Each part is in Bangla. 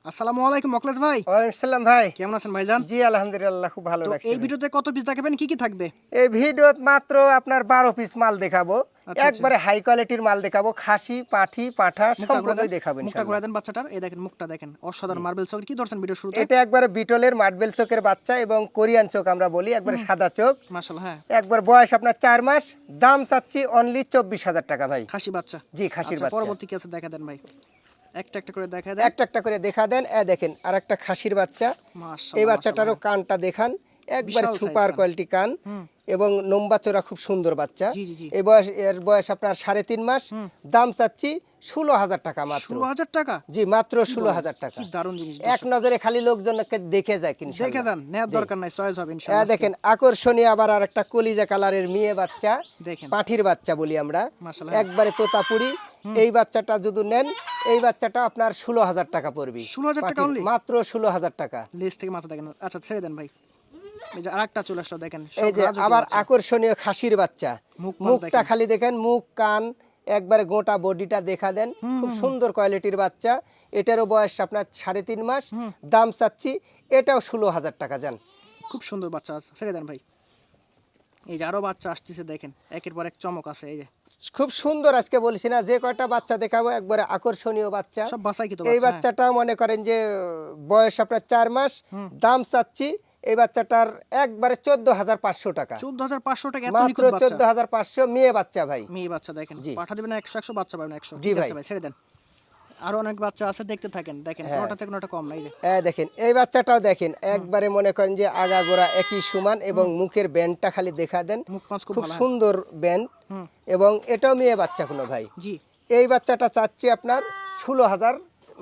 আসসালামু আলাইকুম মকলেস ভাই। ওয়ালাইকুম আসসালাম ভাই। কেমন আছেন ভাইজান? জি আলহামদুলিল্লাহ খুব ভালো তো লাগছে এই ভাই। ভিডিওতে কত পিস দেখাবেন, কি কি থাকবে? এই ভিডিওত মাত্র আপনার 12 পিস মাল দেখাবো। আচ্ছা, আচ্ছা। একবারে হাই কোয়ালিটির মাল দেখাবো। খাসি, পাঠি, পাঠা মুখটা ঘুরে দেন, সম্পূর্ণই দেখাবো মুখটা ইনশাআল্লাহ। ঘুরে দেন বাচ্চাটার। এই দেখেন মুখটা দেখেন, অসাধারণ মার্বেল চোখ। কি ধরছেন ভিডিও শুরুতে? এটা একবারে বিটলের মার্বেল চোখের বাচ্চা এবং কোরিয়ান চোখ আমরা বলি, একবারে সাদা চোখ। মাশাআল্লাহ, হ্যাঁ। একবার বয়স আপনার 4 মাস, দাম চাচ্ছি অনলি 24,000 টাকা ভাই। খাসি বাচ্চা। জি খাসির আচ্ছা, বাচ্চা। পরবর্তী কি আছে দেখা দেন ভাই। একটা একটা করে দেখা দেন। একটা একটা করে দেখা দেন। দেখেন আরেকটা খাসির বাচ্চা। এই মাশাআল্লাহ, বাচ্চাটারও মাশাআল্লাহ। কানটা দেখান, একবার বিশাল সুপার সাইজ কান। কোয়ালিটি কান এবং লম্বা চড়া খুব সুন্দর বাচ্চা। জি, জি, জি। এর বয়স আপনার 3.5 মাস, দাম চাচ্ছি 16,000 টাকা মাত্র। 16,000 টাকা? জি মাত্র 16,000 টাকা। কি দারুণ জিনিস। এক নজরে খালি লোকজনকে দেখে যায় ইনশাআল্লাহ। দেখে যান, নেওয়ার দরকার নাই, চয়েস হবে ইনশাআল্লাহ। দেখেন আকর্ষণীয় আবার আরেকটা কলিজা কালারের মেয়ে বাচ্চা, দেখেন পাঠির বাচ্চা বলি আমরা, মাশাআল্লাহ। একবারে তোতাপুরি। এই বাচ্চাটা যদি নেন, এই বাচ্চাটা আপনার 16,000 টাকা পড়বে। 16,000 টাকা পাঠির only? মাত্র 16,000 টাকা। লেজ থেকে মাথা দেখেন। আচ্ছা ছেড়ে দেন ভাই। এই যে আরেকটা চলে আসলো দেখেন। এই সব যে রাজকীয় আবার বাচ্চা। আকর্ষণীয় খাসির বাচ্চা, মুখ পাশ মুখটা দেখেন। খালি দেখেন, মুখ কান একবারে গোটা বডিটা দেখা দেন, খুব সুন্দর কোয়ালিটির বাচ্চা। এটারও বয়স আপনার 3.5 মাস, দাম চাচ্ছি এটাও 16,000 টাকা। যান খুব সুন্দর বাচ্চা আছে, ছেড়ে দেন ভাই। এই যে আরো বাচ্চা আসতেছে দেখেন, একের পর এক চমক আছে। এই যে খুব সুন্দর, আজকে বলছি না যে কয়টা বাচ্চা দেখাবো একবারে আকর্ষণীয় বাচ্চা। সব বাছাই কি তো এই বাচ্চা, হ্যাঁ। বাচ্চাটা মনে করেন যে বয়স আপনার 4 মাস, দাম চাচ্ছি এই বাচ্চাটার একবারে 14,500 টাকা। 14,500 টাকা? এত মাত্র নিখুঁত বাচ্চা। 14,500 মেয়ে বাচ্চা ভাই। মেয়ে বাচ্চা দেখেন, জি। পাঠা দিবেন 100 বাচ্চা পাবেন 100। জি ঠিক ভাই। আছে ভাই, ছেড়ে দেন। আরো অনেক বাচ্চা আছে, দেখতে থাকেন। দেখেন হ্যাঁ। কোনোটা থেকে কোনোটা কম নাই। যে দেখেন এই বাচ্চাটাও দেখেন, একবারে মনে করেন যে আগাগোড়া একই সমান এবং মুখের ব্যান্ডটা খালি দেখা দেন, মুখ পাঁচ খুব খুব ভালো, হ্যাঁ। সুন্দর ব্যান্ড। এবং এটাও মেয়ে বাচ্চা কোনো ভাই। জি। এই বাচ্চাটা চাচ্ছি আপনার 16,000,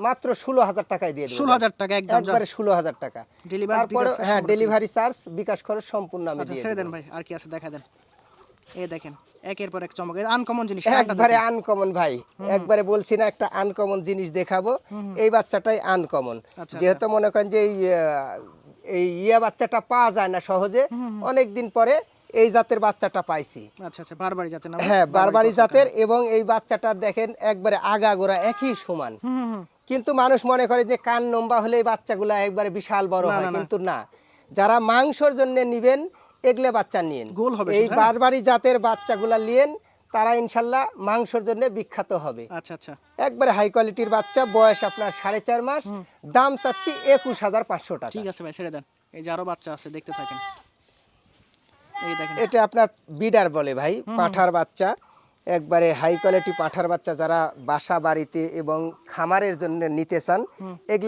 মাত্র 16,000 টাকায় দিয়ে দেবো। 16,000 টাকা একদম। একবারে 16,000 টাকা। ডেলিভারি তারপরে হ্যাঁ ডেলিভারি চার্জ বিকাশ খরচ সম্পূর্ণ আমি আচ্ছা দিয়ে ছেড়ে দেব। দেন ভাই, আর কি আছে দেখা দেন। এই দেখেন একের পর এক চমক, আনকমন জিনিস। একবারে আনকমন ভাই, একবারে বলছি না একটা আনকমন জিনিস দেখাবো। এই বাচ্চাটাই আনকমন, আচ্ছা, যেহেতু মনে করেন যে এই ইয়া বাচ্চাটা পাওয়া যায় না সহজে, অনেক দিন পরে এই জাতের বাচ্চাটা পাইছি। আচ্ছা, আচ্ছা, বারবারই যাচ্ছে না? হ্যাঁ বারবারি জাতের, এবং এই বাচ্চাটার দেখেন একবারে আগাগোড়া একই সমান। কিন্তু মানুষ মনে করে যে কান লম্বা হলে এই বাচ্চাগুলা একবারে বিশাল বড় না, হয়, না, না। কিন্তু না। যারা মাংসর জন্য নিবেন এগলে বাচ্চা নিয়েন, গোল হবে এই শুধু, হ্যাঁ। বারবারি জাতের বাচ্চাগুলা নিয়েন, তারা ইনশাল্লাহ মাংসর জন্য বিখ্যাত হবে। আচ্ছা, আচ্ছা। একবারে হাই কোয়ালিটির বাচ্চা, বয়স আপনার 4.5 মাস, দাম চাচ্ছি 21,500 টাকা। ঠিক আছে ভাই, ছেড়ে দেন। এই যে আরো বাচ্চা আছে, দেখতে থাকেন। এই দেখেন এটা আপনার বিডার বলে ভাই, পাঠার বাচ্চা, একবারে হাই কোয়ালিটি পাঠার বাচ্চা। যারা বাসা বাড়িতে এবং খামারের জন্য নিতে চান, এগুলো